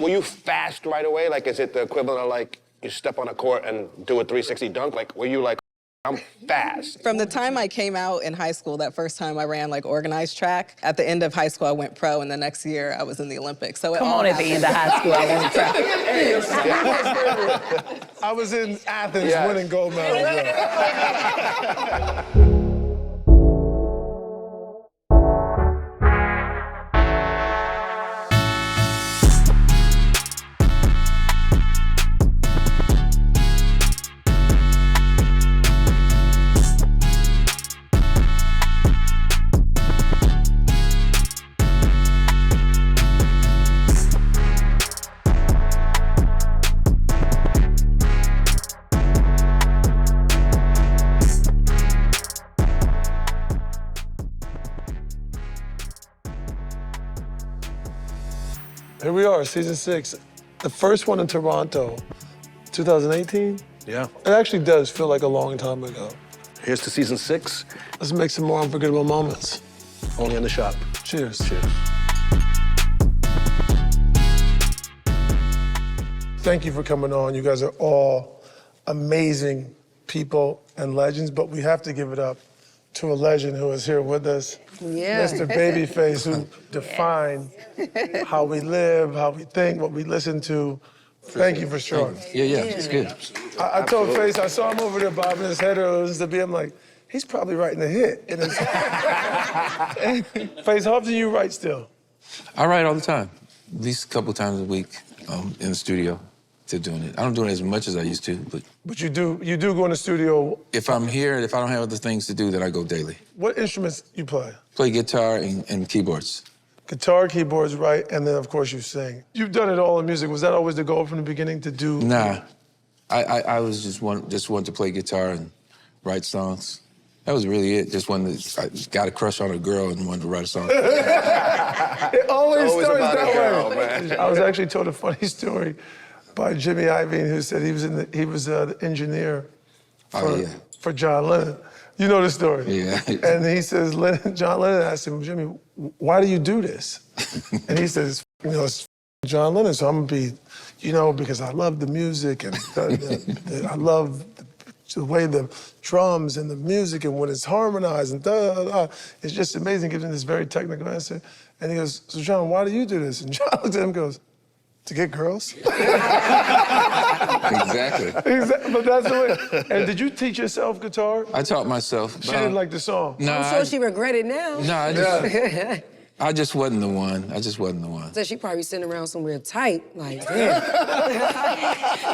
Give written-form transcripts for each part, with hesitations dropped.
were you fast right away? Like, is it the equivalent of like you step on a court and do a 360 dunk? Like, were you like, I'm fast? From the time I came out in high school, that first time I ran like organized track, at the end of high school I went pro, and the next year I was in the Olympics. So Come on, at the end of high school I went pro. I was in Athens winning gold medals. Here we are, season 6. The first one in Toronto, 2018? Yeah. It actually does feel like a long time ago. Here's to season 6. Let's make some more unforgettable moments. Only in the shop. Cheers. Cheers. Thank you for coming on. You guys are all amazing people and legends, but we have to give it up to a legend who is here with us. Yeah. Mr. Babyface, who defined how we live, how we think, what we listen to. Thank you for sure. Yeah, it's good. I told Face, I saw him over there bobbing his head earlier to be. I'm like, he's probably writing a hit. In his Face, how often do you write still? I write all the time, at least a couple times a week in the studio. To doing it. I don't do it as much as I used to, but... But you do go in the studio. If I'm here, if I don't have other things to do, then I go daily. What instruments you play? Play guitar and keyboards. Guitar, keyboards, right, and then of course you sing. You've done it all in music. Was that always the goal from the beginning to do? Nah, I was just wanted to play guitar and write songs. That was really it. Just wanted to, I got a crush on a girl and wanted to write a song. It always starts about that a girl, way. man. I was actually told a funny story by Jimmy Iovine, who said he was the engineer for John Lennon. You know the story. Yeah. And he says, John Lennon asked him, Jimmy, why do you do this? And he says, it's John Lennon, so I'm gonna be, because I love the music and I love the way the drums and the music and when it's harmonized and it's just amazing, giving this very technical answer. And he goes, so John, why do you do this? And John looks at him and goes, to get girls? Exactly. But that's the way. And did you teach yourself guitar? I taught myself. She didn't like the song. No, I'm sure she regret it now. No, I just wasn't the one. I just wasn't the one. So she probably sitting around somewhere tight, like, damn.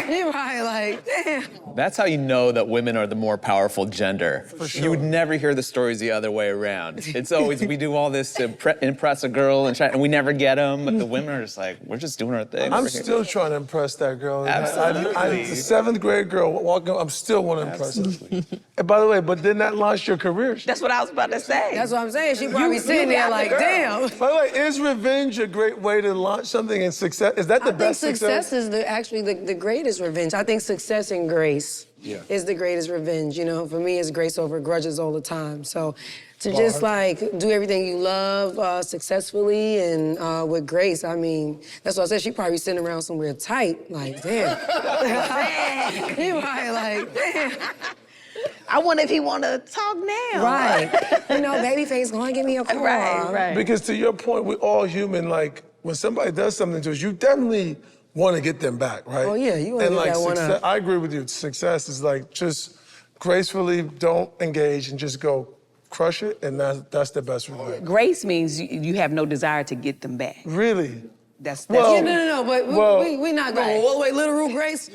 She probably like, damn. That's how you know that women are the more powerful gender. For sure. You would never hear the stories the other way around. It's always, we do all this to impress a girl and we never get them, but the women are just like, we're just doing our thing. I'm still trying to impress that girl. Absolutely. The 7th grade girl walking, I'm still want to impress her. And by the way, but then that launched your career. That's what I was about to say. That's what I'm saying. She probably sitting there like, damn. By the way, is revenge a great way to launch something and success? Is that the best success? Success is actually the greatest revenge. I think success and grace is the greatest revenge. For me, it's grace over grudges all the time. So to just like do everything you love successfully and with grace, I mean, that's what I said. She probably sitting around somewhere tight, like, damn. She probably like, damn. I wonder if he want to talk now. Right. Babyface, go and give me a call. Right. Because to your point, we're all human. Like, when somebody does something to us, you definitely want to get them back, right? Oh, yeah, you want to get that one up. I agree with you. Success is like, just gracefully don't engage and just go crush it, and that's the best reward. Grace means you have no desire to get them back. Really? That's Well, No, but we're not going all the way literal grace.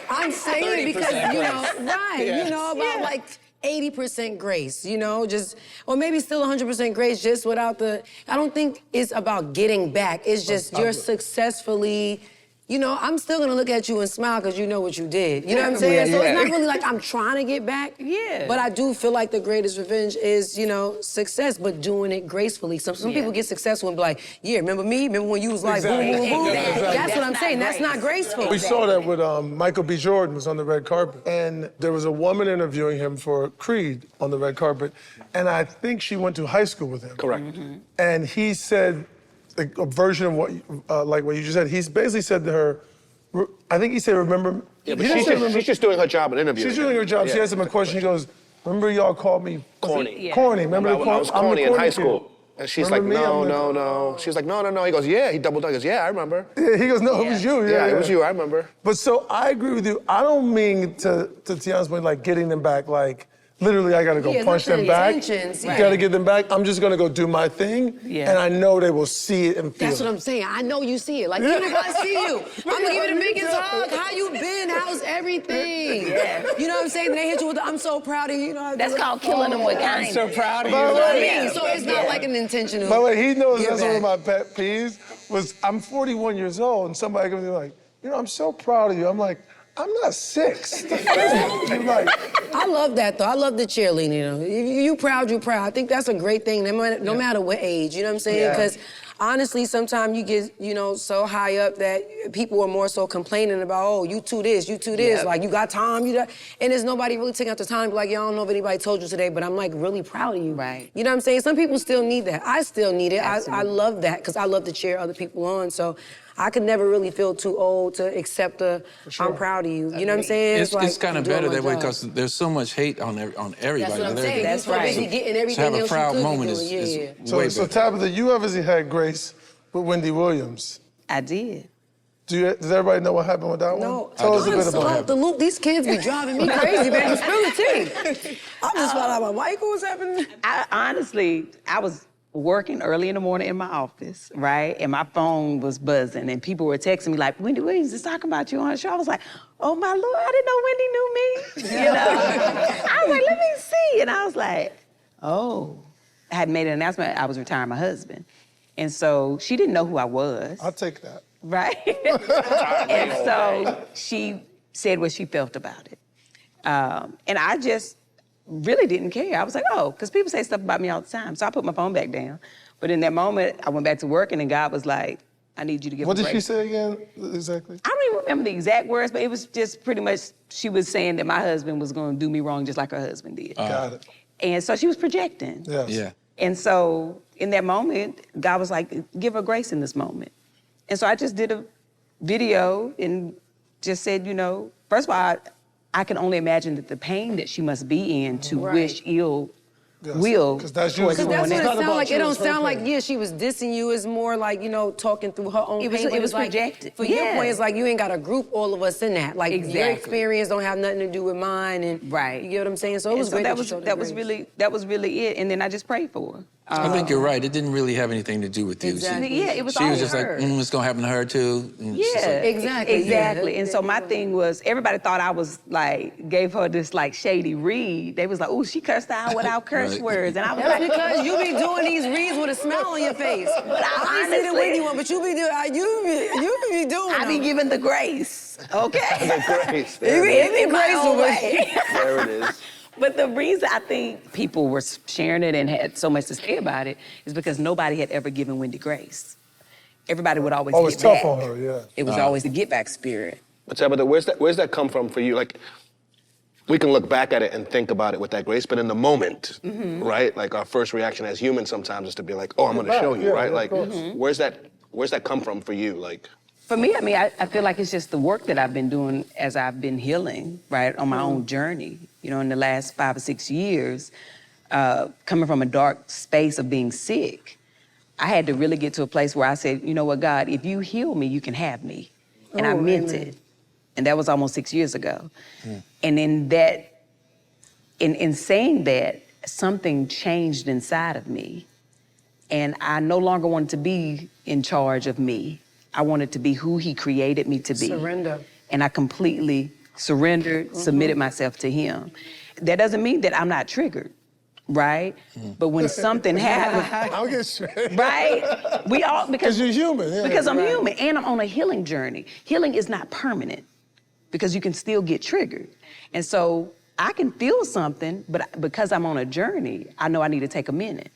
I'm saying because, about like 80% grace, or maybe still 100% grace just without I don't think it's about getting back. It's just you're successfully, I'm still gonna look at you and smile because you know what you did. You know what I'm saying? So it's not really like I'm trying to get back. Yeah. But I do feel like the greatest revenge is, success, but doing it gracefully. Some people get successful and be like, yeah, remember me? Remember when you was like, boom, boom, boom? That's what I'm saying. That's not graceful. We saw that with Michael B. Jordan was on the red carpet, and there was a woman interviewing him for Creed on the red carpet, and I think she went to high school with him. Correct. And he said a version of what you just said. He's basically said to her, I think he said, remember. Yeah, but he didn't say remember. she's just doing her job in interview. She's doing her job. Yeah. She asked him a question. She goes, remember y'all called me Corny. Yeah. corny. Remember I the corny? was I'm the corny in high kid. school. And she's Remember like, me? no, I'm no, no. She's like, no, no, no. He goes, yeah. He doubled down. He goes, yeah, I remember. Yeah, he goes, no, it was you. Yeah, it was you. I remember. But so I agree with you. I don't mean to Tiana's point, like getting them back, like literally I gotta go Yeah, punch not them the back. intentions, You right. gotta get them back. I'm just gonna go do my thing. Yeah. And I know they will see it and feel That's it. what I'm saying. I know you see it. Like, even if I see you, I'm gonna give you the biggest hug. How you been? How's everything? Yeah. You know what I'm saying? They hit you with the, I'm so proud of you. You know, That's called killing them with kindness. So proud of By you. the what I way, mean. So it's not like an intentional. By the way, he knows give that's one of back. my pet peeves. Was I'm 41 years old and somebody comes in like, you know, I'm so proud of you. I'm like, I'm not 6. I'm like, I love that though. I love the cheerleading. You know, you proud, you proud. I think that's a great thing. No matter what age. You know what I'm saying? Yeah. Because honestly, sometimes you get so high up that people are more so complaining about, oh, you too this, you too this. Yep. Like you got time, you got, and there's nobody really taking out the time to be like, yeah, I don't know if anybody told you today, but I'm like really proud of you. Right. You know what I'm saying? Some people still need that. I still need it. I Absolutely. love that because I love to cheer other people on. So I could never really feel too old to accept I'm proud of you. You know what I'm saying? It's like, kind of doing better my that way job. because there's so much hate on everybody. That's what I'm They're- saying. That's You so right. busy getting To everything have a else proud you could moment be is, doing. is Yeah. way so better. Tabitha, you obviously had grace with Wendy Williams. I did. Does everybody know what happened with that one? No, Tell us a I'm bit so about off it. the loop. These kids be driving me crazy, man. Spill the tea. I'm just found out about Michael. What's happening? I was working early in the morning in my office, right? And my phone was buzzing and people were texting me like, Wendy Williams is talking about you on the show. I was like, oh my Lord, I didn't know Wendy knew me. You know? I was like, let me see. And I was like, oh. I had made an announcement I was retiring my husband. And so she didn't know who I was. I'll take that. Right? And so she said what she felt about it. And I just really didn't care. I was like, oh, because people say stuff about me all the time. So I put my phone back down. But in that moment, I went back to work and then God was like, I need you to give What a did she break. say again, exactly? I don't even remember the exact words, but it was just pretty much, she was saying that my husband was going to do me wrong just like her husband did. Got it. And so she was projecting. Yes. Yeah. And so in that moment, God was like, give her grace in this moment. And so I just did a video and just said, you know, first of all, I can only imagine that the pain that she must be in to Right. wish ill Yes, will 'cause that's towards usually Because someone that's what It's it not else. about sounds like. you, It don't it's her sound like, pain. yeah, she was dissing you. It's more like, you know, talking through her own It was- pain. but it was it's like, projected. For your Yeah. point, it's like you ain't got to group all of us in that. Like your Exactly. experience don't have nothing to do with mine. And Right. You get what I'm saying? So it And was so great that you was showed the that was grace. really it. And then I just prayed for her. I think you're right. It didn't really have anything to do with you. Exactly. Yeah, it was She all was just her. like, it's gonna happen to her too. And it's just Yeah, like- Exactly, yeah. exactly. And so my thing was, everybody thought I was like, gave her this like shady read. They was like, oh, she cursed out without curse Right. words. And I was That's like, because you be doing these reads with a smile on your face. But I ain't see the honestly- Wendy one, but you be doing, you be doing I be them. giving the grace, okay? Grace. You There be it is. in grace own over way. There it is. But the reason I think people were sharing it and had so much to say about it is because nobody had ever given Wendy grace. Everybody would always Oh, it's get tough back. on her, yeah. It was always the get back spirit. But Tabitha, where's that come from for you? Like, we can look back at it and think about it with that grace, but in the moment, right? Like our first reaction as humans sometimes is to be like, oh, I'm gonna back, show you, yeah, right? of Like, course. where's that come from for you? Like, For me, I mean, I feel like it's just the work that I've been doing as I've been healing, right, on my own journey. You know, in the last 5 or 6 years, coming from a dark space of being sick, I had to really get to a place where I said, you know what, God, if you heal me, you can have me. And I Oh, meant amen. it. And that was almost 6 years ago. And in that, in saying that, something changed inside of me. And I no longer wanted to be in charge of me. I wanted to be who he created me to be. Surrender. And I completely surrendered, submitted myself to him. That doesn't mean that I'm not triggered, right? But when something happens, I'll get straight. right? We all, because Because you're human, yeah. Because I'm human and I'm on a healing journey. Healing is not permanent because you can still get triggered. And so I can feel something, but because I'm on a journey, I know I need to take a minute.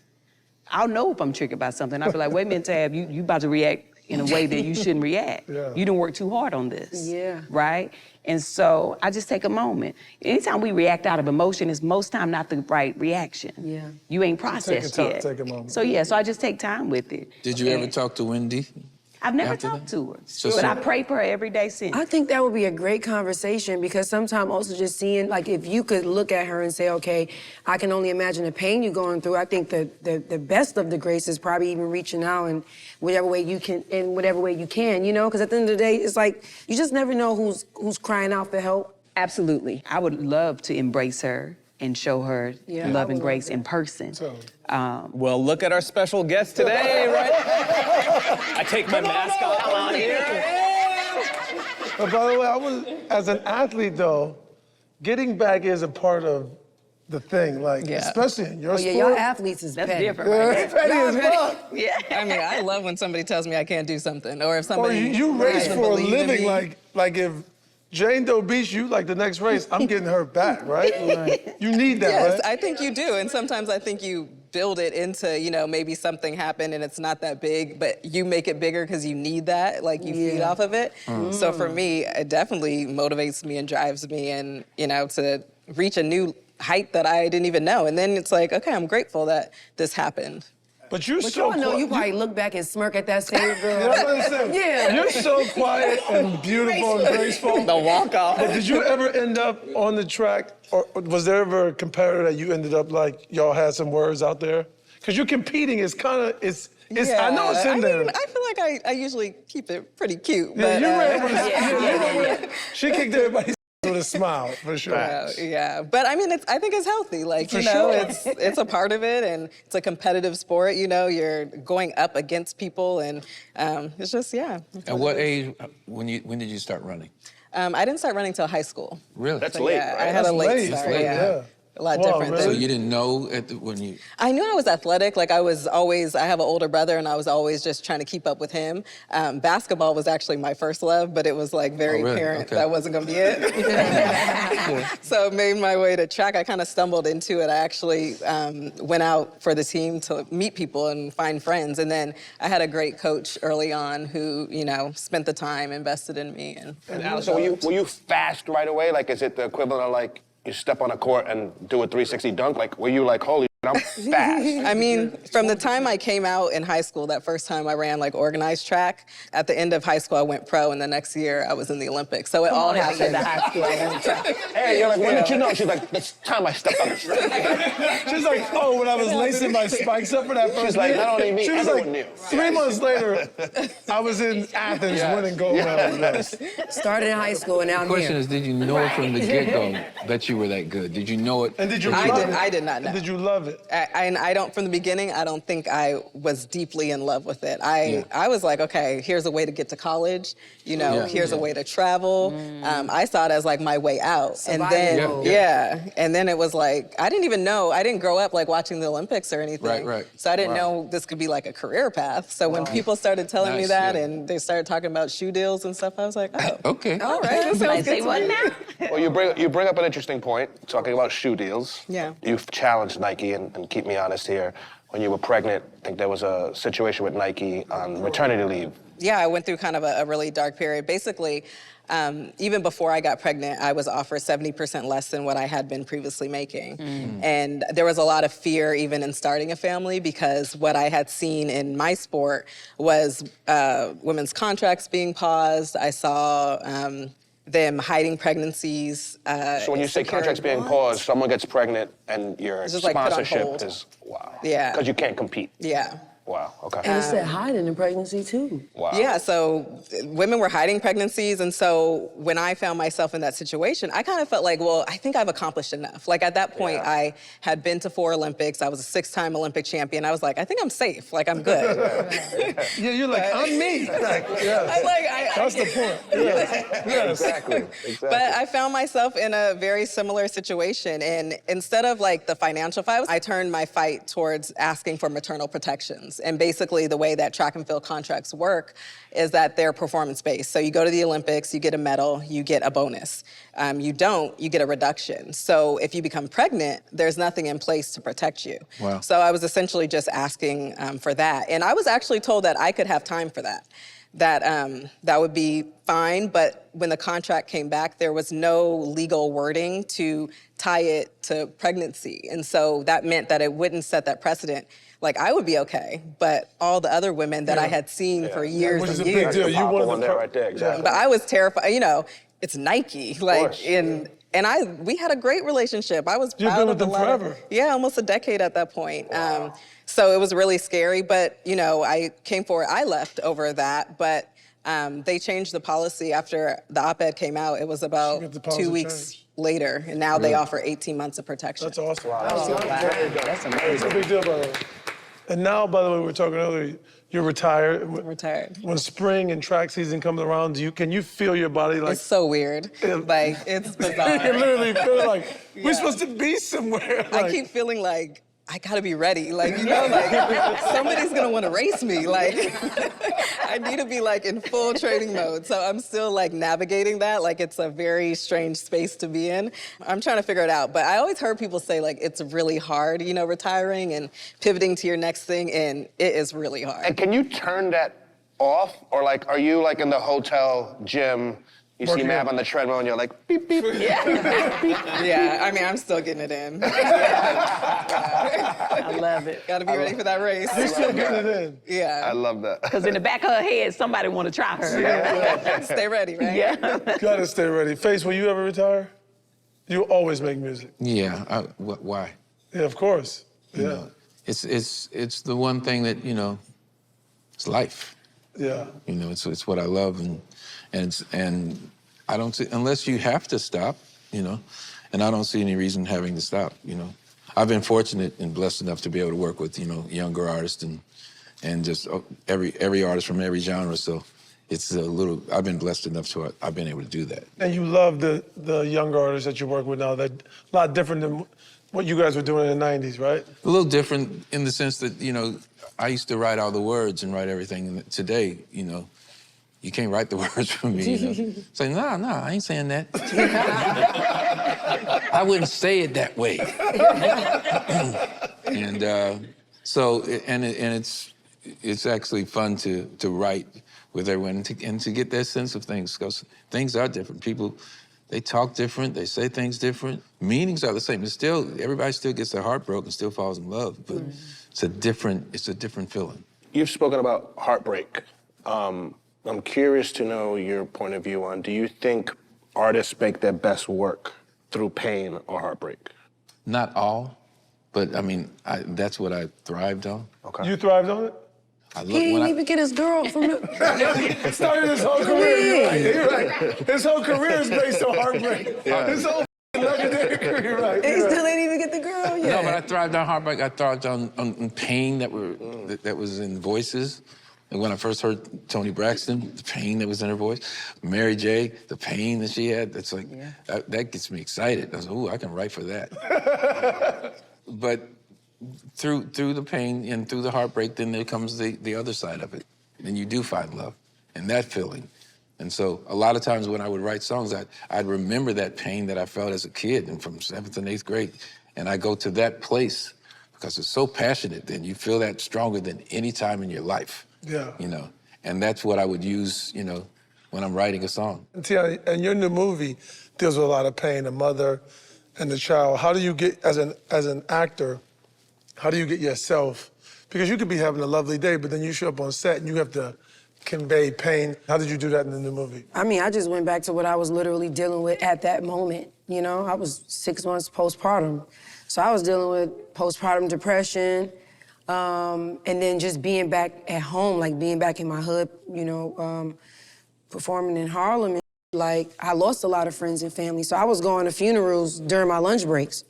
I'll know if I'm triggered by something. I'll be like, wait a minute, Tab, you about to react in a way that you shouldn't react. Yeah. You didn't work too hard on this. Yeah. Right? And so I just take a moment. Anytime we react out of emotion, it's most time not the right reaction. Yeah. You ain't processed yet. take a moment. So yeah, so I just take time with it. Did you ever And talk to Wendy? I've never after talked that? to her, So- but I pray for her every day since. I think that would be a great conversation because sometimes also just seeing, like, if you could look at her and say, okay, I can only imagine the pain you're going through. I think the best of the grace is probably even reaching out in whatever way you can, you know? Because at the end of the day, it's like, you just never know who's crying out for help. Absolutely. I would love to embrace her and show her Yeah, love I and would grace love in person. Well, look at our special guest today, right? I take my mask off. Come on here. But by the way, as an athlete though, getting back is a part of the thing, like, Yeah. especially in your Oh, yeah, sport. y'all athletes is That's petty. different, right? Petty as fuck. Yeah. I mean, I love when somebody tells me I can't do something, or if Or somebody you race doesn't for a believe in living, me. like if Jane Doe beats you, like the next race, I'm getting her back, right? You need that, Yes, right? I think you do. And sometimes I think you build it into, maybe something happened and it's not that big, but you make it bigger because you need that, like you feed off of it. So for me, it definitely motivates me and drives me and, to reach a new height that I didn't even know. And then it's like, okay, I'm grateful that this happened. But you're But so y'all know quiet. you probably look back and smirk at that same girl. You know what I'm saying? Yeah. You're so quiet and beautiful and graceful. The walk off. But did you ever end up on the track, or was there ever a competitor that you ended up like y'all had some words out there? Because you're competing, it's kind of, it's I know it's in there. mean, I feel like I usually keep it pretty cute. Yeah, but, you ran with a, she kicked everybody with a smile, for sure. Yeah, but I mean, I think it's healthy. Like, For sure. it's a part of it, and it's a competitive sport. You're going up against people, and it's just, yeah. At what age, when did you start running? I didn't start running till high school. Really? That's So, late, yeah, right? I had a That's late late. start. That's late, yeah. A lot Wow, different. really? So than- you didn't know when you... I knew I was athletic. Like I have an older brother, and I was always just trying to keep up with him. Basketball was actually my first love, but it was like very Oh, really? apparent Okay. that wasn't gonna be it. So made my way to track. I kind of stumbled into it. I actually went out for the team to meet people and find friends, and then I had a great coach early on who, spent the time, invested in me, And Allison, were you fast right away? Like, is it the equivalent of like you step on a court and do a 360 dunk? Like, were you like, holy shit, I'm fast? I mean, from the time I came out in high school, that first time I ran like organized track, at the end of high school I went pro, and the next year I was in the Olympics. So it all happened. Hey, you're like, when did you know? She's like, this time I stepped on the track. She's like, oh, when I was lacing my spikes up for that first She's like, year. not only me, She was everyone like, knew. 3 months later, I was in Athens winning gold medals. Yes. Started in high school and now The I'm question here. is, did you know it from the get-go that you were that good? Did you know it? And did you I love did- it? I did not know. Did you love it? I don't, from the beginning, I don't think I was deeply in love with it. I was like, okay, here's a way to get to college, here's a way to travel. I saw it as like my way out. Survival And then, mode. and then it was like, I didn't even know, I didn't grow up like watching the Olympics or anything. Right. So I didn't Wow. know this could be like a career path. So when people started telling me Nice, that yeah. and they started talking about shoe deals and stuff, I was like, oh, Okay. all right, that I sounds say good to what me. now? Well, you bring up an interesting point, talking about shoe deals. Yeah. You've challenged Nike, and keep me honest here. When you were pregnant, I think there was a situation with Nike on maternity leave. Yeah, I went through kind of a really dark period. Basically, even before I got pregnant, I was offered 70% less than what I had been previously making. And there was a lot of fear even in starting a family because what I had seen in my sport was women's contracts being paused. I saw them hiding pregnancies. So when you say secured contracts being bonds. paused, someone gets pregnant and your It's just like put on sponsorship hold. is, wow. Yeah. Because you can't compete. Yeah. Wow, okay. And it said hiding in pregnancy too. Wow. Yeah, so women were hiding pregnancies. And so when I found myself in that situation, I kind of felt like, well, I think I've accomplished enough. Like at that point, Yeah. I had been to 4 Olympics. I was a 6-time Olympic champion. I was like, I think I'm safe. Like I'm good. Yeah, you're like, I'm me. Like, yes. I'm like, That's the point. Yes. Exactly. But I found myself in a very similar situation. And instead of like the financial fight, I turned my fight towards asking for maternal protections. And basically the way that track and field contracts work is that they're performance-based. So you go to the Olympics, you get a medal, you get a bonus. You don't, you get a reduction. So if you become pregnant, there's nothing in place to protect you. Wow. So I was essentially just asking for that. And I was actually told that I could have time for that. that would be fine. But when the contract came back, there was no legal wording to tie it to pregnancy. And so that meant that it wouldn't set that precedent. Like, I would be okay, but all the other women that I had seen for years Which is and a big years. deal. You Pop wanted one the there right there, exactly. But I was terrified. You know, it's Nike. Like, course. we had a great relationship. I was You've proud been of with the them letter. forever. Yeah, almost a decade at that point. So it was really scary. But you know, I came forward. I left over that, but they changed the policy after the op-ed came out. It was about the policy 2 weeks changed. later, and now they offer 18 months of protection. That's awesome. That's It's a amazing. big deal, by the way. And now, by the way, we were talking earlier, you're retired. I'm retired. When spring and track season comes around, can you feel your body like... It's so weird. Like, it's you bizarre. literally feel like, Yeah. we're supposed to be somewhere. I like- keep feeling like I gotta be ready. Like, you know, like somebody's gonna wanna race me. Like, I need to be like in full training mode. So I'm still like navigating that. Like, it's a very strange space to be in. I'm trying to figure it out. But I always heard people say like it's really hard, you know, retiring and pivoting to your next thing. And it is really hard. And can you turn that off? Or like, are you like in the hotel gym, you see Working Mav out. on the treadmill and you're like, beep, beep. Yeah, I mean, I'm still getting it in. I love it. Gotta be ready for that race. You're still getting it in. Yeah. I love that. Because in the back of her head, somebody want to try her. Stay ready, right? Yeah. Gotta stay ready. Face, will you ever retire? You always make music. Yeah, why? Yeah, of course. You Yeah. know, it's the one thing that, you know, it's life. Yeah. You know, it's what I love, and I don't see, unless you have to stop, you know, and I don't see any reason having to stop, you know. I've been fortunate and blessed enough to be able to work with, you know, younger artists and just every artist from every genre. So it's I've been blessed enough to I've been able to do that. And you love the younger artists that you work with now. They're a lot different than what you guys were doing in the 90s, right? A little different in the sense that, you know, I used to write all the words and write everything. And today, you know, you can't write the words for me, you know. Say, no, I ain't saying that. I wouldn't say it that way. And so it's actually fun to write with everyone and to get that sense of things, because things are different. People, they talk different, they say things different. Meanings are the same. It's still, everybody still gets their heart broken, still falls in love, but it's a different feeling. You've spoken about heartbreak. I'm curious to know your point of view on, do you think artists make their best work through pain or heartbreak? Not all, but I mean, that's what I thrived on. Okay. You thrived on it? I He love didn't when even get his girl from the... Started his whole career. You're right. His whole career is based on heartbreak. His whole legendary career, right? He still ain't even get the girl yet. No, but I thrived on heartbreak. I thrived on pain that was in voices. And when I first heard Toni Braxton, the pain that was in her voice, Mary J, the pain that she had, that's like, that gets me excited. I was like, ooh, I can write for that. But through the pain and through the heartbreak, then there comes the other side of it. And you do find love and that feeling. And so a lot of times when I would write songs, I'd remember that pain that I felt as a kid and from 7th and 8th grade. And I go to that place because it's so passionate, then you feel that stronger than any time in your life. Yeah. You know, and that's what I would use, you know, when I'm writing a song. And Tiana, and your new movie deals with a lot of pain, the mother and the child. How do you get, as an actor, how do you get yourself, because you could be having a lovely day, but then you show up on set and you have to convey pain. How did you do that in the new movie? I mean, I just went back to what I was literally dealing with at that moment. You know, I was 6 months postpartum. So I was dealing with postpartum depression, and then just being back at home, like being back in my hood, you know, performing in Harlem. And, like, I lost a lot of friends and family, so I was going to funerals during my lunch breaks.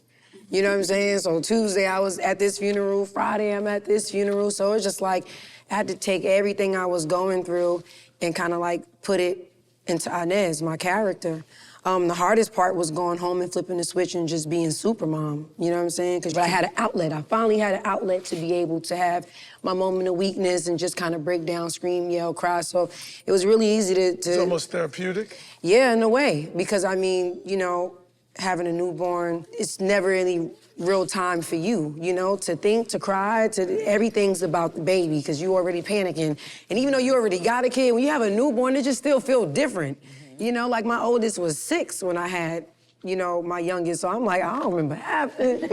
You know what I'm saying? So Tuesday I was at this funeral, Friday I'm at this funeral, so it's just like I had to take everything I was going through and kind of like put it into Inez, my character. The hardest part was going home and flipping the switch and just being super mom, you know what I'm saying? Because I had an outlet. I finally had an outlet to be able to have my moment of weakness and just kind of break down, scream, yell, cry. So it was really easy to... It's almost therapeutic. Yeah, in a way. Because, I mean, you know, having a newborn, it's never any real time for you, you know, to think, to cry, everything's about the baby because you already panicking. And even though you already got a kid, when you have a newborn, it just still feels different. You know, like my oldest was 6 when I had, you know, my youngest, so I'm like, I don't remember happening.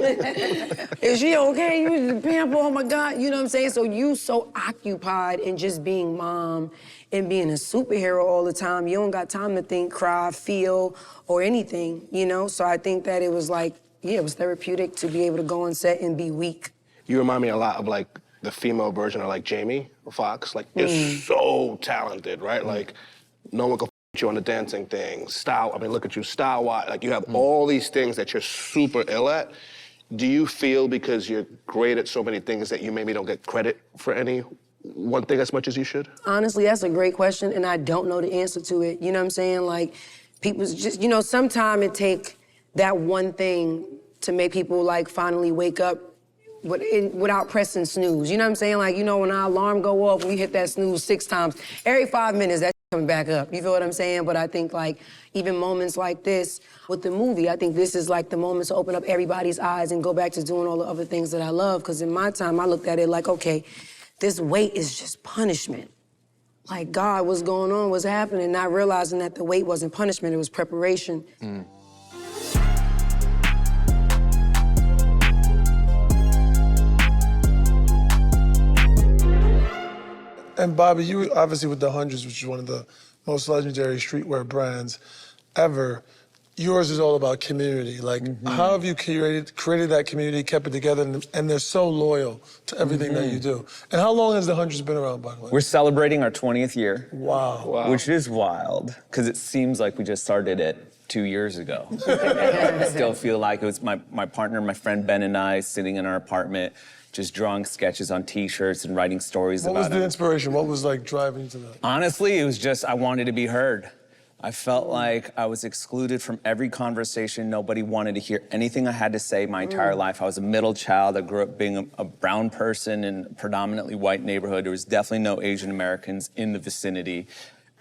Is she okay? You need to pamper, oh my God, you know what I'm saying? So you so occupied in just being mom and being a superhero all the time, you don't got time to think, cry, feel, or anything, you know? So I think that it was like, yeah, it was therapeutic to be able to go on set and be weak. You remind me a lot of like the female version of like Jamie Foxx. Like, you're so talented, right? Like, no one can you on the dancing thing, style. I mean, look at you, style-wise. Like, you have all these things that you're super ill at. Do you feel because you're great at so many things that you maybe don't get credit for any one thing as much as you should? Honestly, that's a great question, and I don't know the answer to it. You know what I'm saying? Like, people's just, you know, sometimes it take that one thing to make people, like, finally wake up without pressing snooze. You know what I'm saying? Like, you know, when our alarm go off, we hit that snooze 6 times. Every 5 minutes, that's coming back up. You feel what I'm saying? But I think, like, even moments like this with the movie, I think this is, like, the moments to open up everybody's eyes and go back to doing all the other things that I love. Because in my time, I looked at it like, okay, this weight is just punishment. Like, God, what's going on, what's happening? Not realizing that the weight wasn't punishment, it was preparation. And Bobby, you obviously with the Hundreds, which is one of the most legendary streetwear brands ever, yours is all about community. Like, how have you created that community, kept it together, and they're so loyal to everything that you do? And how long has the Hundreds been around, by the way? We're celebrating our 20th year. Wow. Which is wild, because it seems like we just started it 2 years ago. I still feel like it was my partner, my friend Ben and I sitting in our apartment, just drawing sketches on T-shirts and writing stories about it. What was the inspiration? What was like driving you to that? Honestly, it was just I wanted to be heard. I felt like I was excluded from every conversation. Nobody wanted to hear anything I had to say my entire life. I was a middle child. I grew up being a brown person in a predominantly white neighborhood. There was definitely no Asian Americans in the vicinity.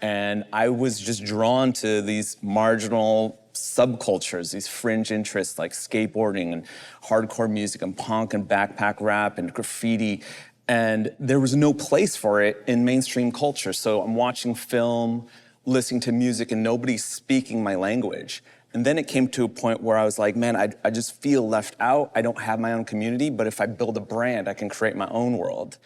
And I was just drawn to these marginal subcultures, these fringe interests like skateboarding and hardcore music and punk and backpack rap and graffiti. And there was no place for it in mainstream culture. So I'm watching film, listening to music, and nobody's speaking my language. And then it came to a point where I was like, man, I just feel left out. I don't have my own community, but if I build a brand, I can create my own world.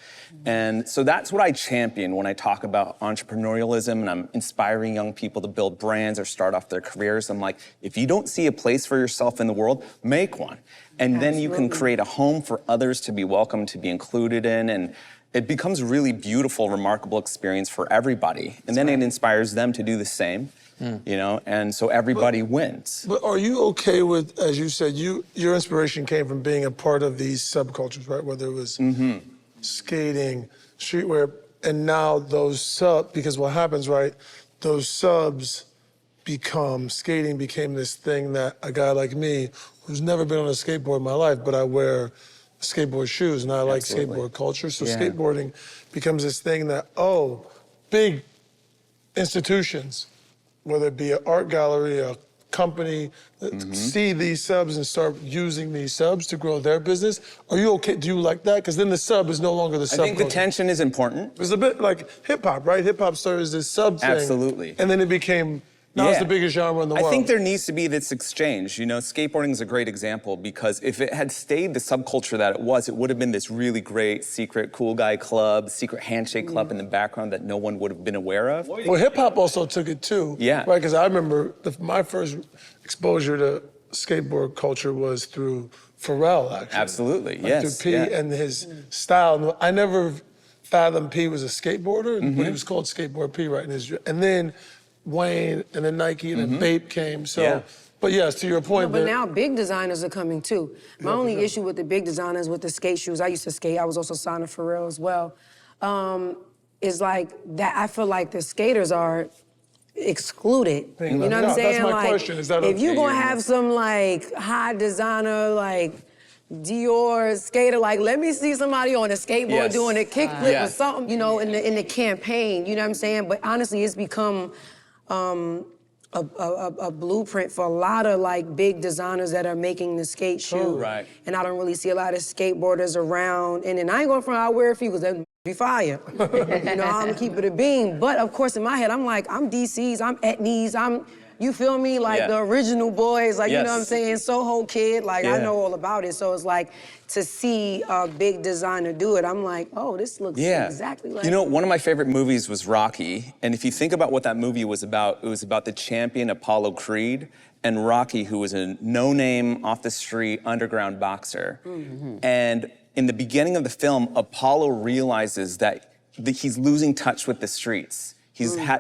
And so that's what I champion when I talk about entrepreneurialism and I'm inspiring young people to build brands or start off their careers. I'm like, if you don't see a place for yourself in the world, make one. And then you can create a home for others to be welcome, to be included in, and it becomes a really beautiful, remarkable experience for everybody. And then it inspires them to do the same. You know, and so everybody wins. But are you okay with, as you said, your inspiration came from being a part of these subcultures, right? Whether it was skating, streetwear, and now those because what happens, right? Those subs skating became this thing that a guy like me, who's never been on a skateboard in my life, but I wear skateboard shoes and I like skateboard culture. So skateboarding becomes this thing that, big institutions, whether it be an art gallery, a company, see these subs and start using these subs to grow their business. Are you okay? Do you like that? Because then the sub is no longer the sub. I think the tension is important. It's a bit like hip hop, right? Hip hop started as this sub thing. Absolutely. And then it became, now it's the biggest genre in the world. I think there needs to be this exchange. You know, skateboarding is a great example because if it had stayed the subculture that it was, it would have been this really great secret cool guy club, secret handshake club in the background that no one would have been aware of. Well, hip hop also took it too. Yeah. Right, because I remember my first exposure to skateboard culture was through Pharrell, actually. Absolutely, like yes. Through P and his style. I never fathomed P was a skateboarder, but he was called Skateboard P, right? And then Wayne, and then Nike, and then Bape came. So, but yes, to your point. But now big designers are coming too. My only issue with the big designers with the skate shoes, I used to skate, I was also signed to Pharrell as well, is like that I feel like the skaters are excluded. You know what I'm saying? That's my like, question. Is that if you're gonna have some like high designer, like Dior skater, like let me see somebody on a skateboard doing a kickflip or something, you know, in the campaign, you know what I'm saying? But honestly, it's become a blueprint for a lot of like big designers that are making the skate shoe. Right. And I don't really see a lot of skateboarders around. And then I ain't going front, I'll wear a few because that'd be fire. You know, I'm gonna keep it a beam. But of course, in my head, I'm like, I'm DC's, I'm Etnies, you feel me? Like the original boys, like, you know what I'm saying? Soho Kid, like, I know all about it. So it's like, to see a big designer do it, I'm like, oh, this looks exactly like... You know, one of my favorite movies was Rocky. And if you think about what that movie was about, it was about the champion Apollo Creed and Rocky, who was a no-name, off-the-street, underground boxer. And in the beginning of the film, Apollo realizes that he's losing touch with the streets.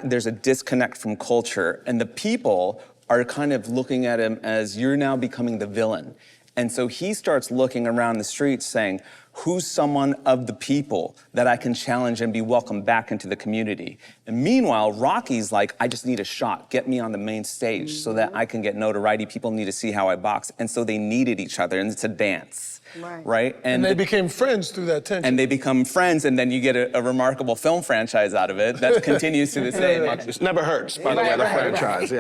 There's a disconnect from culture, and the people are kind of looking at him as, you're now becoming the villain. And so he starts looking around the streets saying, who's someone of the people that I can challenge and be welcomed back into the community? And meanwhile, Rocky's like, I just need a shot. Get me on the main stage so that I can get notoriety. People need to see how I box. And so they needed each other, and it's a dance. Right? And they became friends through that tension. And they become friends, and then you get a remarkable film franchise out of it that continues to this day. It never hurts, by the way, the franchise,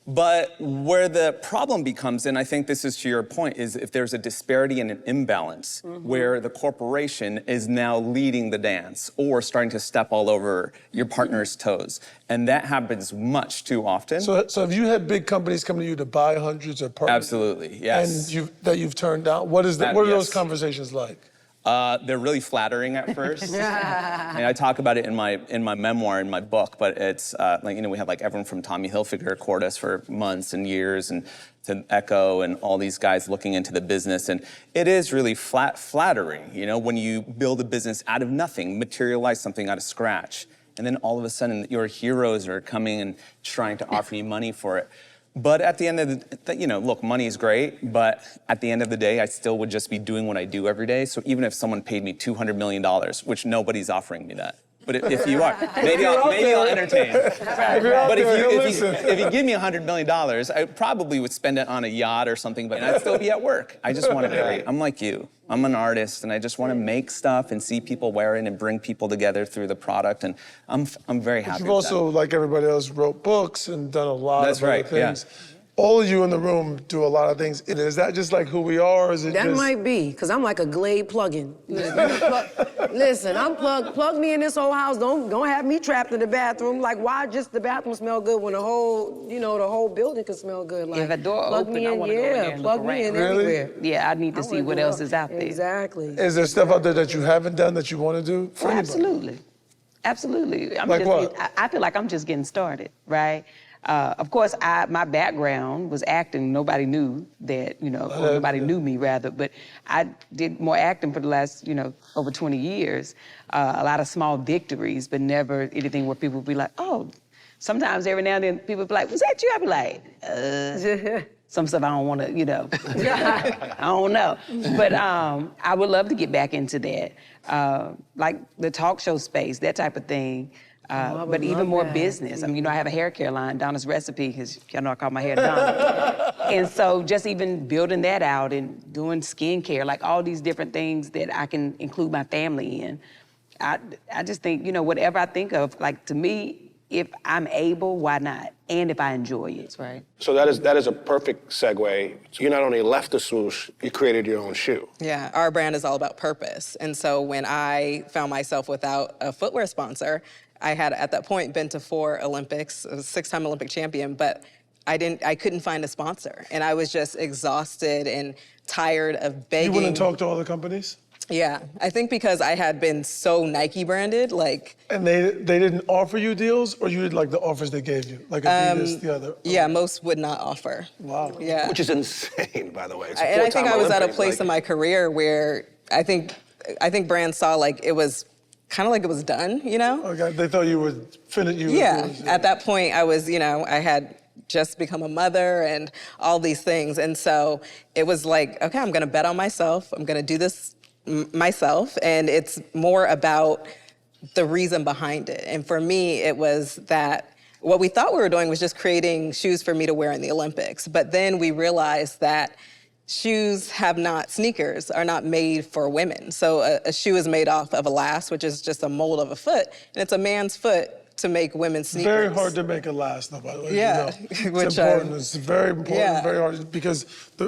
But where the problem becomes, and I think this is to your point, is if there's a disparity and an imbalance where the corporation is now leading the dance or starting to step all over your partner's toes. And that happens much too often. So have you had big companies come to you to buy hundreds of partners? Absolutely, yes. And you've turned down? What are those conversations like? They're really flattering at first. And I talk about it in my memoir, in my book, but it's like, you know, we had like everyone from Tommy Hilfiger court us for months and years, and to Echo and all these guys looking into the business. And it is really flattering, you know, when you build a business out of nothing, materialize something out of scratch. And then all of a sudden your heroes are coming and trying to offer you money for it. But at the end of the, you know, look, money is great, but at the end of the day, I still would just be doing what I do every day. So even if someone paid me $200 million, which nobody's offering me that. But if you are, maybe I'll entertain. But if you give me $100 million, I probably would spend it on a yacht or something, but I'd still be at work. I just want to create. I'm like you. I'm an artist, and I just want to make stuff and see people wear it and bring people together through the product, and I'm very happy with that. You've also, like everybody else, wrote books and done a lot of other things. Yeah. All of you in the room do a lot of things. Is that just like who we are, or is it That might be, because I'm like a Glade plug-in. Listen, I'm plug me in this whole house. Don't have me trapped in the bathroom. Like, why just the bathroom smell good when the whole, you know, the whole building can smell good? Like, if a door open, I want to go in there and plug look me in around. everywhere. Yeah, I need to see what else is out there. Exactly. Is there stuff out there that you haven't done that you want to do? Oh, absolutely. Absolutely. Like what? I feel like I'm just getting started, right? Of course, my background was acting. Nobody knew that, you know, or nobody knew me, rather. But I did more acting for the last, you know, over 20 years. A lot of small victories, but never anything where people would be like, oh. Sometimes every now and then people would be like, was that you? I'd be like, some stuff I don't want to, you know. I don't know. But I would love to get back into that. Like the talk show space, that type of thing. But even more business. I mean, you know, I have a hair care line, Donna's Recipe, because y'all know I call my hair Donna. And so just even building that out and doing skincare, like all these different things that I can include my family in. I just think, you know, whatever I think of, like to me, if I'm able, why not? And if I enjoy it. That's right. So that is a perfect segue. You not only left the swoosh, you created your own shoe. Yeah, our brand is all about purpose. And so when I found myself without a footwear sponsor, I had at that point been to 4 Olympics, a 6-time Olympic champion, but I couldn't find a sponsor. And I was just exhausted and tired of begging. You wouldn't talk to all the companies? Yeah, I think because I had been so Nike branded, like. And they didn't offer you deals, or you did like the offers they gave you, like Adidas, the other? Yeah, most would not offer. Wow. Yeah. Which is insane, by the way. It's a and I think I was at a Olympic, place in my career where I think brands saw like it was kind of like it was done, you know? Okay, they thought you would finish. Yeah, at that point I was, you know, I had just become a mother and all these things. And so it was like, okay, I'm gonna bet on myself. I'm gonna do this myself, and it's more about the reason behind it. And for me, it was that what we thought we were doing was just creating shoes for me to wear in the Olympics. But then we realized that sneakers are not made for women. So a shoe is made off of a last, which is just a mold of a foot, and it's a man's foot to make women's sneakers. Very hard to make it last, though, by the way. Yeah, You know. which, It's important. It's very important, yeah. very hard. Because,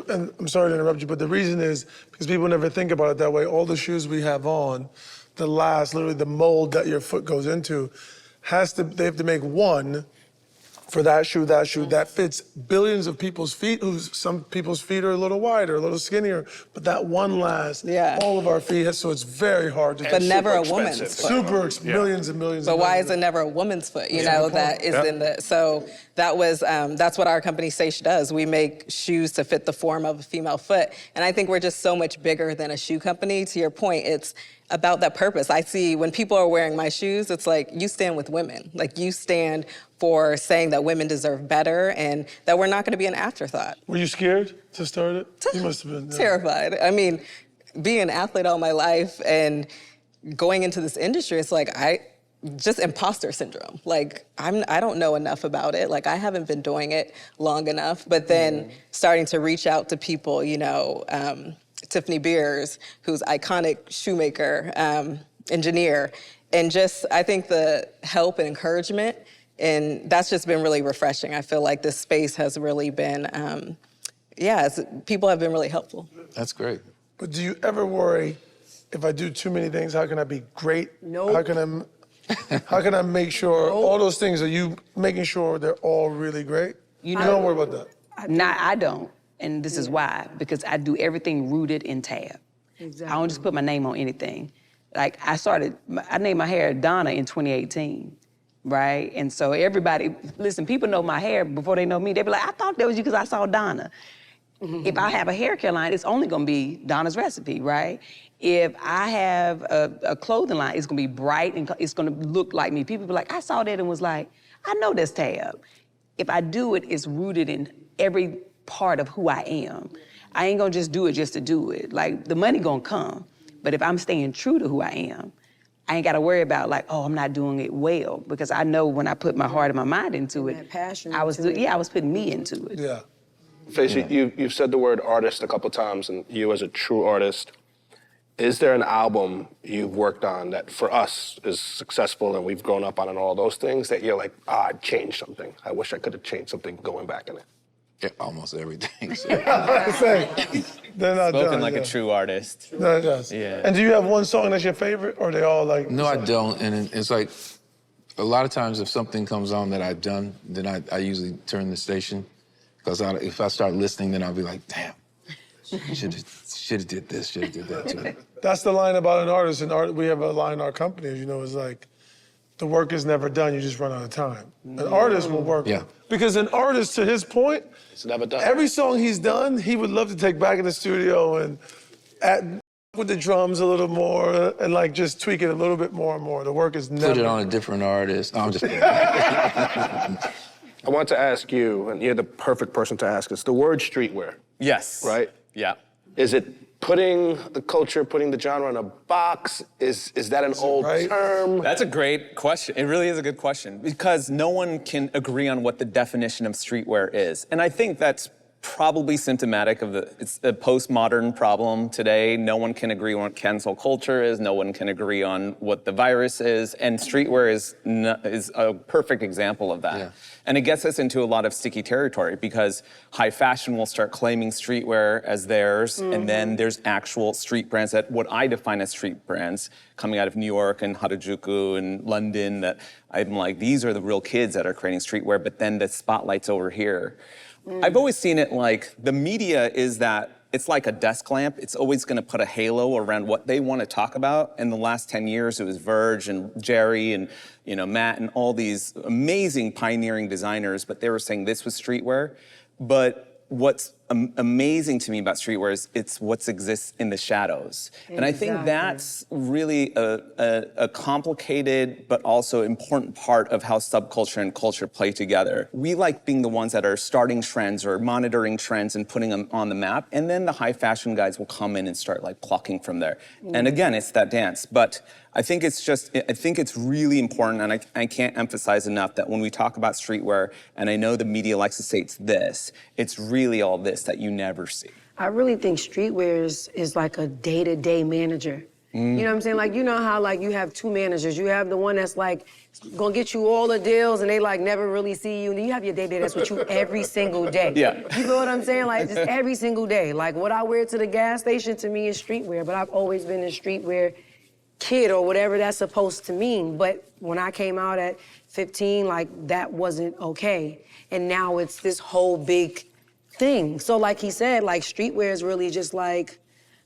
and I'm sorry to interrupt you, but the reason is because people never think about it that way. All the shoes we have on, the last, literally the mold that your foot goes into, they have to make one for that shoe that fits billions of people's feet, some people's feet are a little wider, a little skinnier, but that one lasts all of our feet, so it's very hard to do. But never a woman's foot. Millions and millions. But and why millions. is it never a woman's foot? You know, that is in the, so that was, that's what our company Seish does. We make shoes to fit the form of a female foot. And I think we're just so much bigger than a shoe company. To your point, it's about that purpose. I see when people are wearing my shoes, it's like, you stand with women. Like, you stand for saying that women deserve better and that we're not gonna be an afterthought. Were you scared to start it? You must have been. Yeah. Terrified. I mean, being an athlete all my life and going into this industry, it's like, just imposter syndrome. Like, I don't know enough about it. Like, I haven't been doing it long enough. But then starting to reach out to people, you know, Tiffany Beers, who's iconic shoemaker, engineer, and just, I think the help and encouragement, and that's just been really refreshing. I feel like this space has really been, people have been really helpful. That's great. But do you ever worry, if I do too many things, how can I be great? Nope. How can I make sure all those things, are you making sure they're all really great? You don't worry about that. I don't. And this is why, because I do everything rooted in Tab. Exactly. I don't just put my name on anything. Like, I named my hair Donna in 2018, right? And so everybody, listen, people know my hair before they know me. They be like, I thought that was you because I saw Donna. If I have a hair care line, it's only gonna be Donna's Recipe, right? If I have a clothing line, it's gonna be bright and it's gonna look like me. People be like, I saw that and was like, I know that's Tab. If I do it, it's rooted in every part of who I am. I ain't gonna just do it just to do it. Like, the money gonna come, but if I'm staying true to who I am, I ain't gotta worry about like, oh, I'm not doing it well, because I know when I put my heart and my mind into it, that passion I was putting me into it. Yeah. Face, you've said the word artist a couple times, and you as a true artist, is there an album you've worked on that for us is successful and we've grown up on and all those things that you're like, I changed something. I wish I could have changed something going back in it. Yeah, almost everything. So. They're not Spoken done, like yeah. a true artist. No, it does. Yeah. And do you have one song that's your favorite, or are they all like? No, I don't. And it's like, a lot of times if something comes on that I've done, then I usually turn the station. Because if I start listening, then I'll be like, damn, should have did this, should have did that too. That's the line about an artist. We have a line in our company, as you know, is like, the work is never done, you just run out of time. An artist will work. Yeah. Because an artist, to his point, It's never done. every song he's done, he would love to take back in the studio and with the drums a little more and like just tweak it a little bit more and more. The work is never. Put it on a different artist. No, I'm just kidding. I want to ask you, and you're the perfect person to ask us, the word streetwear, Yes. right? Yeah. Is it putting the culture, putting the genre in a box? Is that an old right? term? That's a great question. It really is a good question, because no one can agree on what the definition of streetwear is. And I think that's probably symptomatic of it's a postmodern problem today. No one can agree on what cancel culture is. No one can agree on what the virus is. And streetwear is a perfect example of that. Yeah. And it gets us into a lot of sticky territory, because high fashion will start claiming streetwear as theirs, and then there's actual street brands that what I define as street brands coming out of New York and Harajuku and London that I'm like, these are the real kids that are creating streetwear, but then the spotlight's over here. I've always seen it like the media is that it's like a desk lamp. It's always going to put a halo around what they want to talk about. In the last 10 years, it was Verge and Jerry and Matt and all these amazing pioneering designers, but they were saying this was streetwear. But what's amazing to me about streetwear is it's what exists in the shadows. And I think that's really a complicated but also important part of how subculture and culture play together. We like being the ones that are starting trends or monitoring trends and putting them on the map, and then the high fashion guys will come in and start like plucking from there. And again, it's that dance. But I think it's really important, and I can't emphasize enough that when we talk about streetwear, and I know the media likes to say it's really all this that you never see. I really think streetwear is like a day-to-day manager. You know what I'm saying? Like, you know how like you have two managers. You have the one that's like gonna get you all the deals and they like never really see you. And then you have your day that's with you every single day. Yeah. You know what I'm saying? Like just every single day. Like what I wear to the gas station to me is streetwear, but I've always been a streetwear kid or whatever that's supposed to mean. But when I came out at 15, like that wasn't okay. And now it's this whole big thing. So like he said, like streetwear is really just like,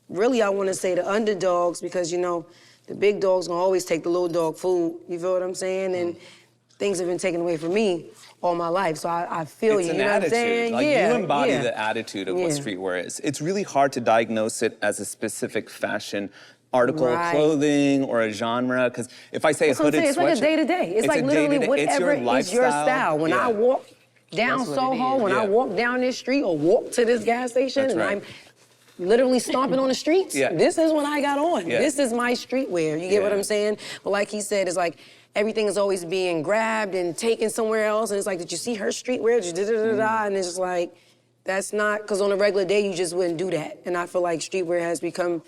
really, I want to say the underdogs because, you know, the big dog's gonna always take the little dog food. You feel what I'm saying? And things have been taken away from me all my life. So I feel It's you, an you know attitude. what I'm saying? Like yeah, you embody yeah. the attitude of what Yeah. streetwear is. It's really hard to diagnose it as a specific fashion article Right. of clothing or a genre. Because if I say That's what I'm hooded saying. It's like a sweatshirt, day-to-day. It's like a literally day-to-day. It's whatever your is your lifestyle. style. When I Yeah. walk down That's what it Soho, is. when I Yeah. walk down this street or walk to this gas station That's and right. I'm literally stomping on the streets, Yeah. this is what I got on. Yeah. This is my streetwear. You get what Yeah. I'm saying? But like he said, it's like everything is always being grabbed and taken somewhere else. And it's like, did you see her streetwear? Did you da-da-da-da? And it's just like, that's not, because on a regular day, you just wouldn't do that. And I feel like streetwear has become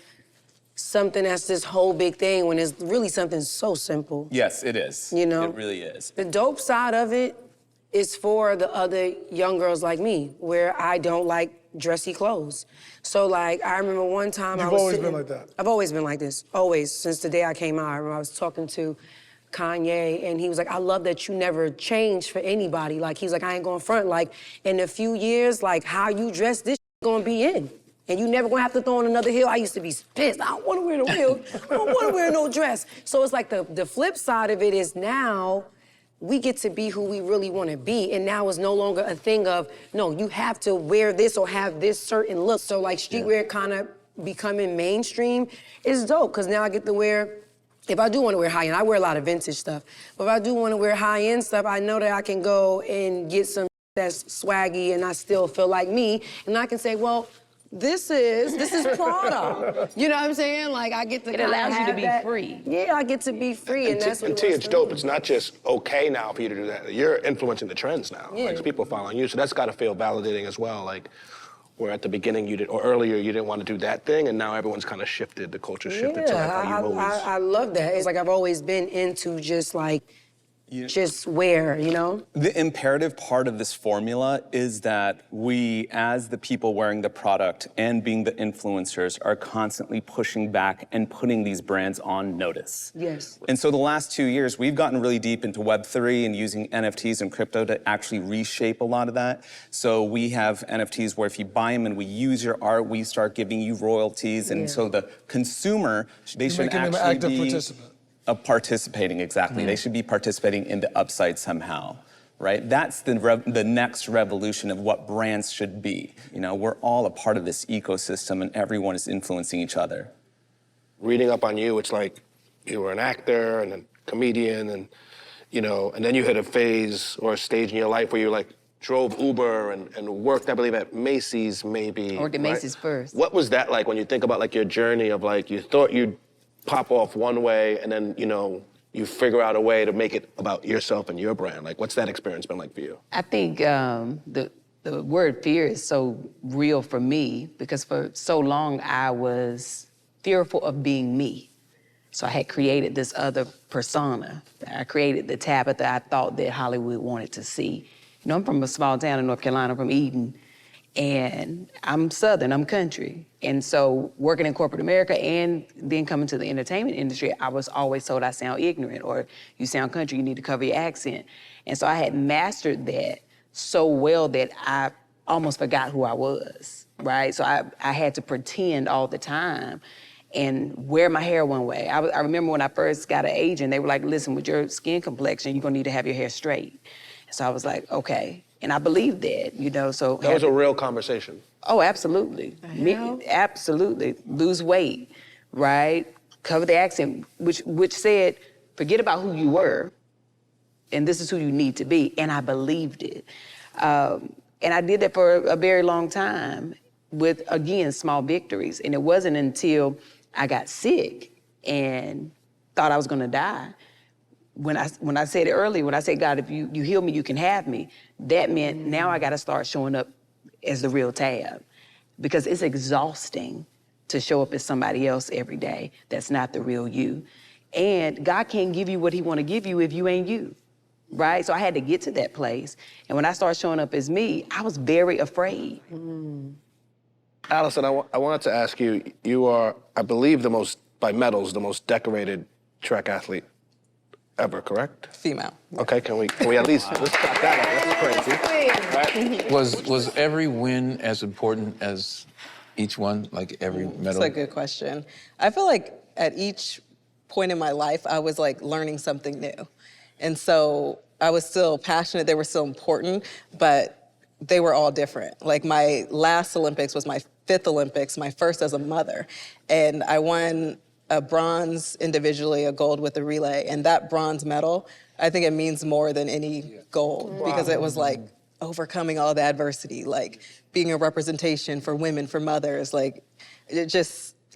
something that's this whole big thing when it's really something so simple. Yes, it is. You know? It really is. The dope side of it is for the other young girls like me, where I don't like dressy clothes. So like, I remember one time I You've was always sitting- been like that? I've always been like this, always, since the day I came out. I remember I was talking to Kanye, and he was like, I love that you never changed for anybody. Like, he was like, I ain't going front. Like, in a few years, like, how you dress, this gonna be in. And you never gonna have to throw on another heel. I used to be pissed. I don't wanna wear no heel. I don't wanna wear no dress. So it's like the flip side of it is now we get to be who we really wanna be. And now it's no longer a thing of, no, you have to wear this or have this certain look. So like streetwear kind of becoming mainstream is dope, because now I get to wear, if I do wanna wear high-end, I wear a lot of vintage stuff. But if I do wanna wear high-end stuff, I know that I can go and get some that's swaggy and I still feel like me. And I can say, well, this is Prada. You know what I'm saying? Like I get to It kinda allows you to have be that- free. Yeah, I get to be free, and that's what And T, works it's for dope. me. It's not just okay now for you to do that. You're influencing the trends now. Yeah. Like people following you, so that's got to feel validating as well. Like, where at the beginning you did, or earlier you didn't want to do that thing, and now everyone's kind of shifted. The culture shifted to like how you've always. I love that. It's like I've always been into just like, just wear, you know? The imperative part of this formula is that we, as the people wearing the product and being the influencers, are constantly pushing back and putting these brands on notice. Yes. And so the last 2 years, we've gotten really deep into Web3 and using NFTs and crypto to actually reshape a lot of that. So we have NFTs where if you buy them and we use your art, we start giving you royalties. And Yeah. so the consumer, they should making them actually an active be participant. participating, exactly. They should be participating in the upside somehow, right? That's the next revolution of what brands should be. You know, we're all a part of this ecosystem and everyone is influencing each other. Reading up on you, it's like you were an actor and a comedian, and and then you hit a phase or a stage in your life where you like drove Uber and worked, I believe, at Macy's maybe. I worked at right? Macy's first. What was that like when you think about like your journey of like you thought you'd pop off one way and then you figure out a way to make it about yourself and your brand? Like, what's that experience been like for you? I think the word fear is so real for me because for so long I was fearful of being me. So I had created this other persona. I created the Tabitha I thought that Hollywood wanted to see. You know, I'm from a small town in North Carolina, from Eden, and I'm Southern, I'm country. And so working in corporate America and then coming to the entertainment industry, I was always told I sound ignorant or you sound country, you need to cover your accent. And so I had mastered that so well that I almost forgot who I was, right? So I had to pretend all the time and wear my hair one way. I remember when I first got an agent, they were like, listen, with your skin complexion, you're gonna need to have your hair straight. So I was like, okay. And I believed that, so. That was a real conversation. Oh, absolutely. Absolutely. Lose weight, right? Cover the accent, which said, forget about who you were, and this is who you need to be. And I believed it. And I did that for a very long time with, again, small victories. And it wasn't until I got sick and thought I was gonna die. When I said it earlier, when I said, God, if you heal me, you can have me, that meant now I gotta start showing up as the real Tab, because it's exhausting to show up as somebody else every day that's not the real you. And God can't give you what he want to give you if you ain't you, right? So I had to get to that place. And when I started showing up as me, I was very afraid. Allison, I wanted to ask you, you are, I believe, by medals, the most decorated track athlete ever, correct? Female. Okay, can we at least, let's stop that up, that's crazy. Right? Was every win as important as each one, like every medal? That's a good question. I feel like at each point in my life, I was like learning something new. And so I was still passionate, they were still important, but they were all different. Like my last Olympics was my 5th Olympics, my first as a mother. And I won a bronze individually, a gold with the relay. And that bronze medal, I think it means more than any gold because it was like overcoming all the adversity, like being a representation for women, for mothers, like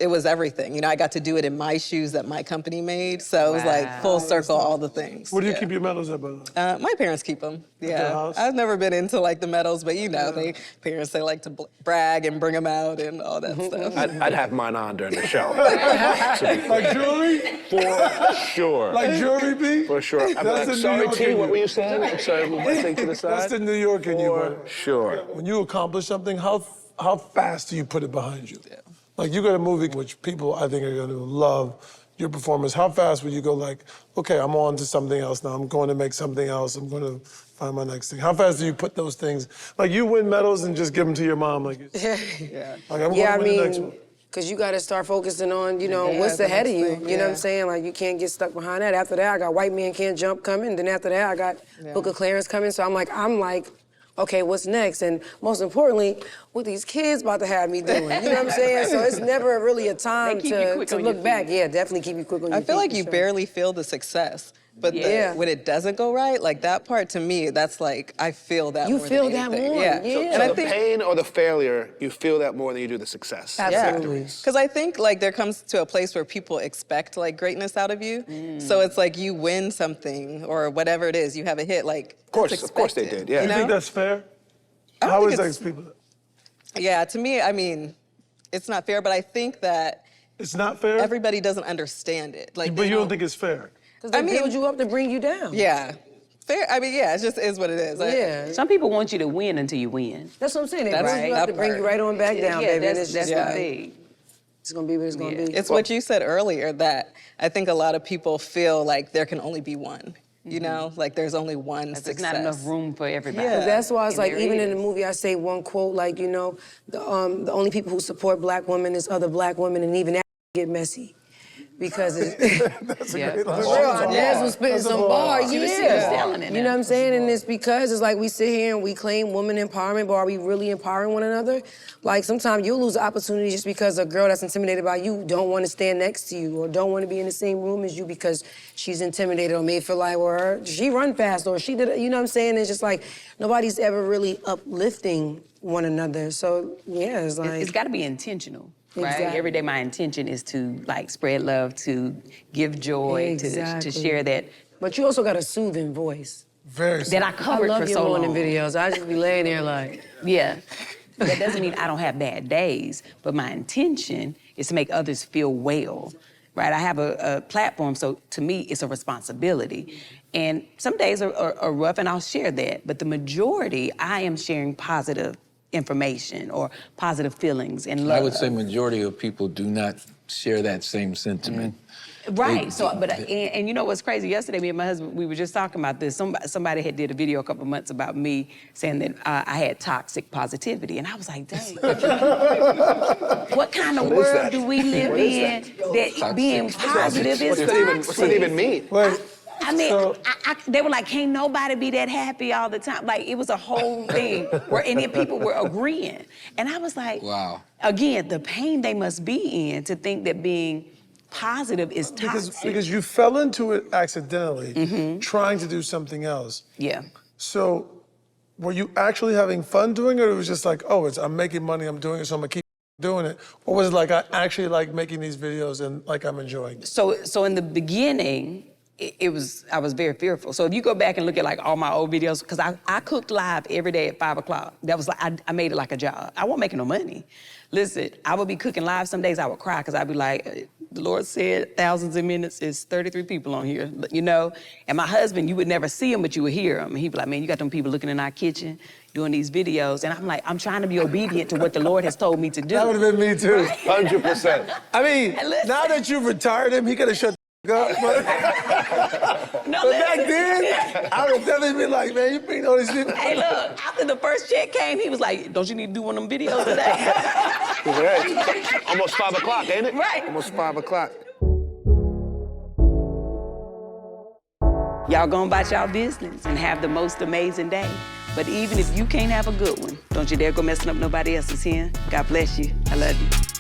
it was everything. You know, I got to do it in my shoes that my company made. So it was like full circle, all the things. Where do you keep your medals at, by the way? My parents keep them. their Yeah, house? I've never been into like the medals, but you know, parents they like to brag and bring them out and all that stuff. I'd have mine on during the show. Like jewelry? For sure. Like jewelry, B? For sure. I'm That's like, the New sorry, York T, in what you. were you saying? I'm sorry, move my thing to the side. That's the New York in you, For bro. sure. When you accomplish something, how fast do you put it behind you? Yeah. Like you got a movie which people I think are going to love your performance. How fast will you go like, okay, I'm on to something else now. I'm going to make something else. I'm going to find my next thing. How fast do you put those things? Like you win medals and just give them to your mom. Like, Yeah. like I'm Yeah, I going to win the next one. mean, because you got to start focusing on, you know, Yeah, what's the ahead of next you. thing, You know what yeah. I'm saying? Like, you can't get stuck behind that. After that, I got White Man Can't Jump coming. Then after that, I got Book of Clarence coming. So I'm like, okay, what's next? And most importantly, what these kids about to have me doing. You know what I'm saying? So it's never really a time They keep you quick to on your look back. feet. Yeah, definitely keep you quick on your I feet. feel like for you sure. barely feel the success, but Yeah. when it doesn't go right, like that part to me, that's like I feel that. You more feel than that anything. more, Yeah. yeah. And So I the think pain or the failure, you feel that more than you do the success. Absolutely. because I think like there comes to a place where people expect like greatness out of you. So it's like you win something or whatever it is, you have a hit. Like Of course they did, yeah. You You think know? that's fair? I don't How think is that it's- people? Yeah, to me, I mean, it's not fair, but I think that It's not fair? everybody doesn't understand it. Like, But they you don't think it's fair? Because they I mean- build you up to bring you down. Yeah. Fair. I mean, yeah, it just is what it is. Yeah. Some people want you to win until you win. That's what I'm saying. They That's build you right. up to That bring you part. right on back down, yeah, baby. And that's, it's just that's like, the thing. it's going to be what it's going to be. It's what you said earlier that I think a lot of people feel like there can only be one. You know, like there's only one There's success. not enough room for everybody. Yeah. That's why it's And like, there even in the is. movie, I say one quote, like, you know, the only people who support black women is other black women, and even that get messy. Because it's That's a Yeah. great line. for real, Inez was spitting That's a some bar. bars, She was yeah. selling it You know now. what I'm saying? And it's because it's like we sit here and we claim woman empowerment, but are we really empowering one another? Like sometimes you'll lose an opportunity just because a girl that's intimidated by you don't want to stand next to you or don't want to be in the same room as you because she's intimidated or may feel like, well, she run fast or she did, you know what I'm saying? It's just like nobody's ever really uplifting one another. So yeah, it's like It's got to be intentional, right? Exactly. Every day my intention is to like spread love, to give joy, Exactly. to share that But you also got a soothing voice. Very that I I covered love for your so long. morning videos. I just be laying there like, Yeah. That doesn't mean I don't have bad days, but my intention is to make others feel well, right? I have a platform, so to me, it's a responsibility. And some days are rough, and I'll share that, but the majority, I am sharing positive information or positive feelings and love. I would say majority of people do not share that same sentiment. Right. So, but and you know what's crazy? Yesterday, me and my husband, we were just talking about this. Somebody had did a video a couple months about me saying that I had toxic positivity, and I was like, dang. What kind of world do we live in that being positive is toxic? What's that even mean? Wait, I mean, so- they were like, can't nobody be that happy all the time. Like, it was a whole thing where, and then people were agreeing. And I was like, Wow. Again, the pain they must be in to think that being positive is toxic. because you fell into it accidentally, trying to do something else. Yeah. So, were you actually having fun doing it, or it was just like, oh, I'm making money, I'm doing it, so I'm gonna keep doing it? Or was it like I actually like making these videos and like I'm enjoying it? So in the beginning, I was very fearful. So if you go back and look at like all my old videos, because I cooked live every day at 5 o'clock. That was like, I made it like a job. I wasn't making no money. Listen, I would be cooking live. Some days I would cry because I'd be like, the Lord said thousands of minutes is 33 people on here, you know? And my husband, you would never see him, but you would hear him. And he'd be like, man, you got them people looking in our kitchen doing these videos. And I'm like, I'm trying to be obedient to what the Lord has told me to do. That would have been me too. 100%. I mean, listen. now that you've retired him, he could have shut the up. No, But back listen. then, I would have definitely been like, man, you bring all these people. Hey, look, after the first check came, he was like, don't you need to do one of them videos today? Hey, almost 5 o'clock, ain't it? Right. Almost 5 o'clock. Y'all go about y'all business and have the most amazing day. But even if you can't have a good one, don't you dare go messing up nobody else's here. God bless you. I love you.